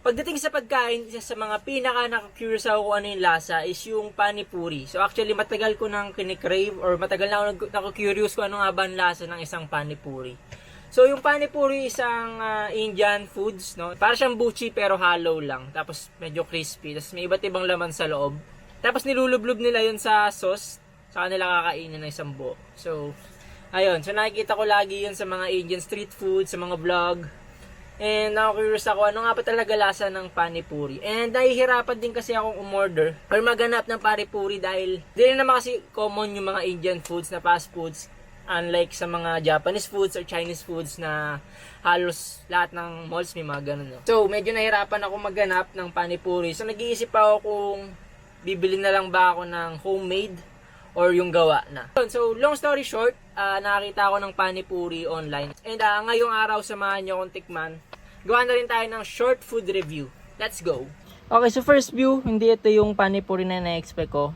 Pagdating sa pagkain, isa sa mga pinaka nakaka-curious ako kung ano yung lasa is yung panipuri. So actually, matagal ko nang kinikrave or matagal na ako nakaka-curious kung ano nga ba ang lasa ng isang panipuri. So yung panipuri isang Indian foods, no? Para siyang buchi pero hollow lang. Tapos medyo crispy. Tapos may iba't ibang laman sa loob. Tapos nilulublob nila yun sa sauce. Saka nila kakainin ng isang buo. So, ayun. So nakikita ko lagi yun sa mga Indian street food, sa mga vlog. And na-curious ako, ano nga pa talaga lasa ng panipuri. And nahihirapan din kasi akong umorder or maghanap ng panipuri dahil di rin naman kasi common yung mga Indian foods na fast foods. Unlike sa mga Japanese foods or Chinese foods na halos lahat ng malls may mga ganun. No? So medyo nahirapan ako maghanap ng panipuri. So nag-iisip ako kung bibili na lang ba ako ng homemade or yung gawa na. So long story short, nakakita ako ng panipuri online. And ngayong araw samahan nyo akong tikman. Gawa na rin tayo ng short food review. Let's go! Okay, so first view, hindi ito yung panipuri na na-expect ko.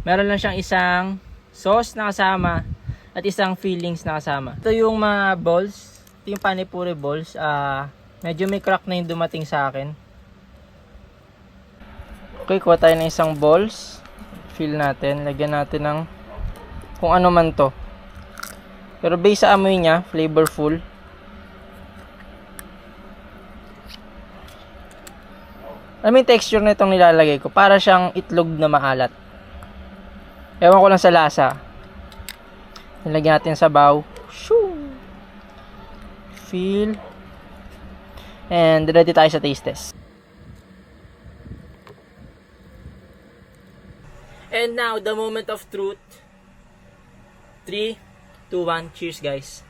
Meron lang siyang isang sauce na kasama at isang fillings na kasama. Ito yung mga balls. Ito yung panipuri balls. Medyo may crack na yung dumating sa akin. Okay, kuha tayo ng isang balls. Fill natin. Lagyan natin ng kung ano man to. Pero base sa amoy niya, flavorful. Alam mo yung texture na itong nilalagay ko. Para siyang itlog na maalat. Ewan ko lang sa lasa. Nilagyan natin sa sabaw. Shoo! Feel. And ready tayo sa taste test. And now, the moment of truth. 3, 2, 1. Cheers, guys.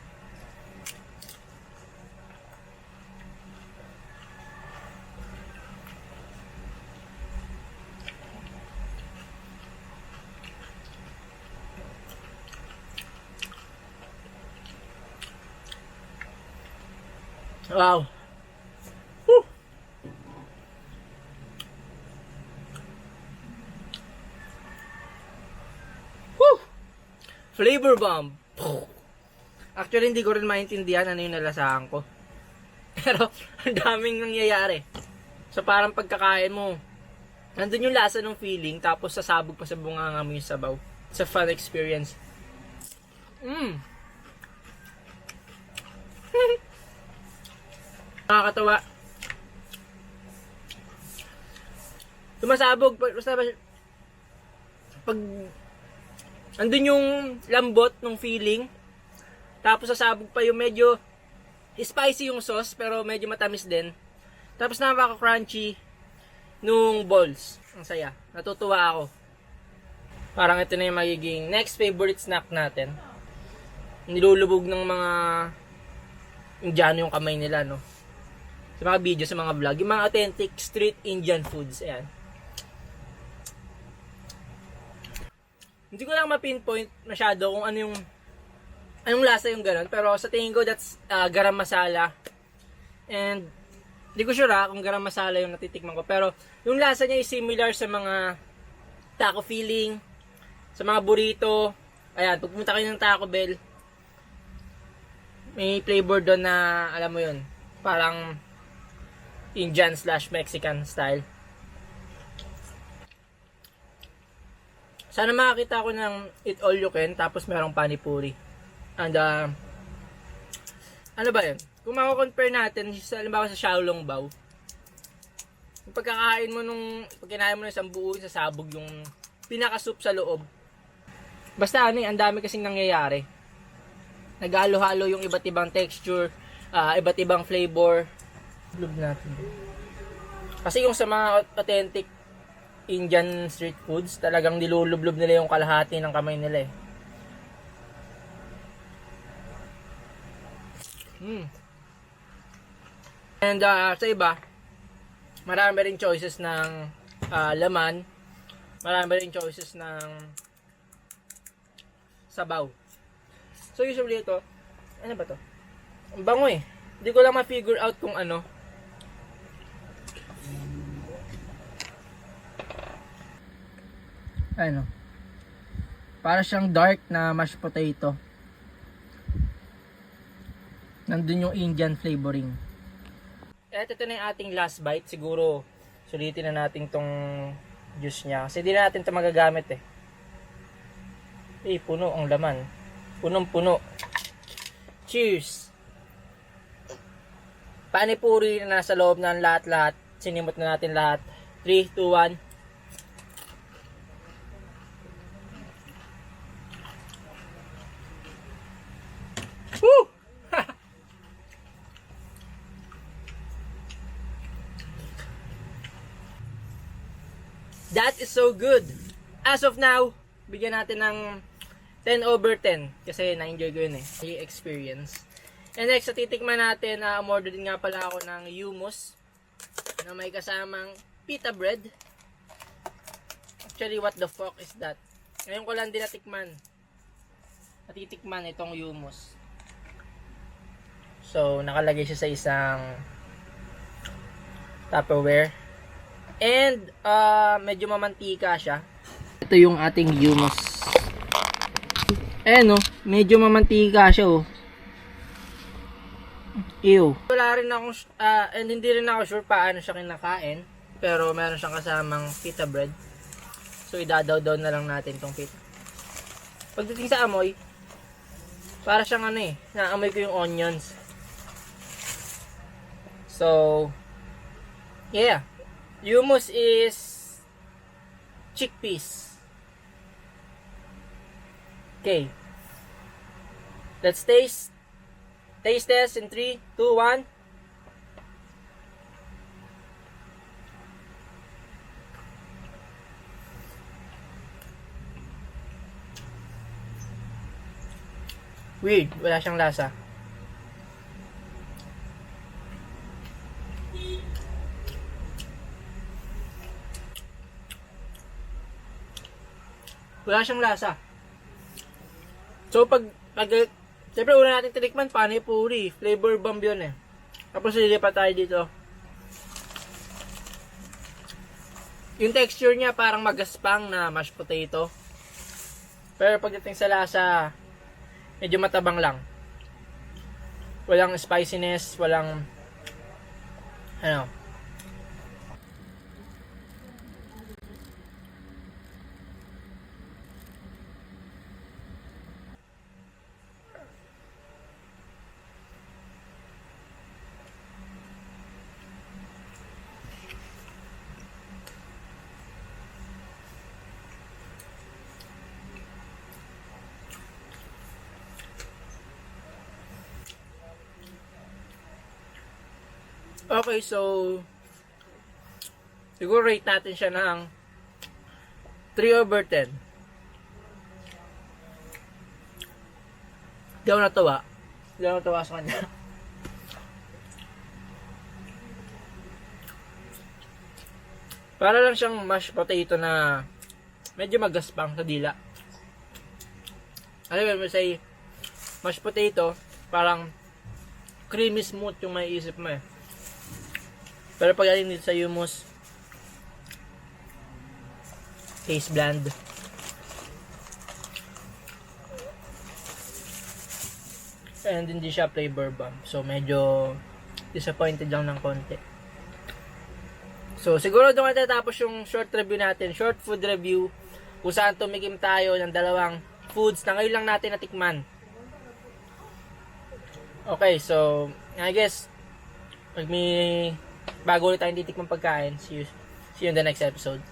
Wow. Woo. Woo. Flavor bomb. Actually, hindi ko rin maintindihan ano yung nalasahan ko. Pero, ang daming nangyayari. So, parang pagkakain mo, nandun yung lasa ng feeling, tapos sasabog pa sa bunganga mo yung sabaw. It's a fun experience. Nakakatawa. Tumasabog, basta pag andun yung lambot ng feeling, tapos sasabog pa yung medyo spicy yung sauce, pero medyo matamis din. Tapos napaka-crunchy nung balls. Ang saya. Natutuwa ako. Parang ito na yung magiging next favorite snack natin. Nilulubog ng mga Indiano yung kamay nila, no? Sa mga video, sa mga vlog. Yung mga authentic street Indian foods. Ayan. Hindi ko lang ma-pinpoint masyado kung ano yung anong lasa yung ganun. Pero sa tingin ko, that's garam masala. And hindi ko sure kung garam masala yung natitikman ko. Pero yung lasa niya is similar sa mga taco filling, sa mga burrito. Ayan, pag pumunta kayo ng Taco Bell, may flavor doon na, alam mo yun, parang Indian / Mexican style. Sana makakita ko ng eat all you can, tapos merong panipuri. And, ano ba yun? Kung mako-compare natin, halimbawa sa Xiaolong Bao, yung pagkakain mo pag kinain mo ng isang buo, sasabog yung pinaka-soup sa loob. Basta ano ang dami kasing nangyayari. Naghalo-halo yung iba't ibang texture, iba't ibang flavor. Love natin. Kasi yung sa mga authentic Indian street foods, talagang nilulublob nila yung kalahati ng kamay nila eh. And sa iba, marami rin choices ng laman, marami rin choices ng sabaw. So usually ito, ano ba to? Ang bango eh. Hindi ko lang ma-figure out kung ano. Ano? Para siyang dark na mashed potato. Nandun yung Indian flavoring. At ito na yung ating last bite. Siguro, sulitin na natin tong juice niya. Kasi di na natin ito magagamit eh. Puno ang laman. Punong-puno. Cheers! Panipuri na nasa loob ng lahat-lahat. Sinimot na natin lahat. 3, 2, 1. Woo! That is so good. As of now, bigyan natin ng 10/10 kasi na-enjoy ko yun eh. Yung experience. And next, sa titikman natin, umorder din nga pala ako ng hummus na may kasamang pita bread. Actually, what the fuck is that? Ngayon ko lang din natitikman itong hummus. So, nakalagay siya sa isang Tupperware. And, medyo mamantika siya. Ito yung ating hummus. Ayan, medyo mamantika siya, Ew. Wala rin akong, and hindi rin ako sure paano siya kinakain. Pero meron siyang kasamang pita bread. So, idadaw-daw na lang natin tong pita. Pagdating sa amoy, para siyang naamoy ko yung onions. So, yeah. Hummus is chickpeas. Okay. Let's taste. Taste test in 3, 2, 1. Weird. Wala siyang lasa. Wala siyang lasa. So, siyempre una natin tinikman, panipuri. Flavor bomb yun eh. Tapos lilipat tayo dito. Yung texture niya parang magaspang na mashed potato. Pero pagdating sa lasa, medyo matabang lang. Walang spiciness, walang Okay, so siguro rate natin siya ng 3/10. Hindi ako natawa. Sa kanya. Para lang siyang mashed potato na medyo magaspang sa dila. Alam mo, say mashed potato, parang creamy smooth yung maiisip mo eh. Pero pagdating dito sa hummus, taste bland. And hindi siya flavor bomb. So medyo disappointed lang ng konti. So siguro doon natatapos yung short review natin. Short food review. Kung saan tumikim tayo ng dalawang foods na ngayon lang natin natikman. Okay, so I guess bago ulit tayong titikmang pagkain. See you in the next episode.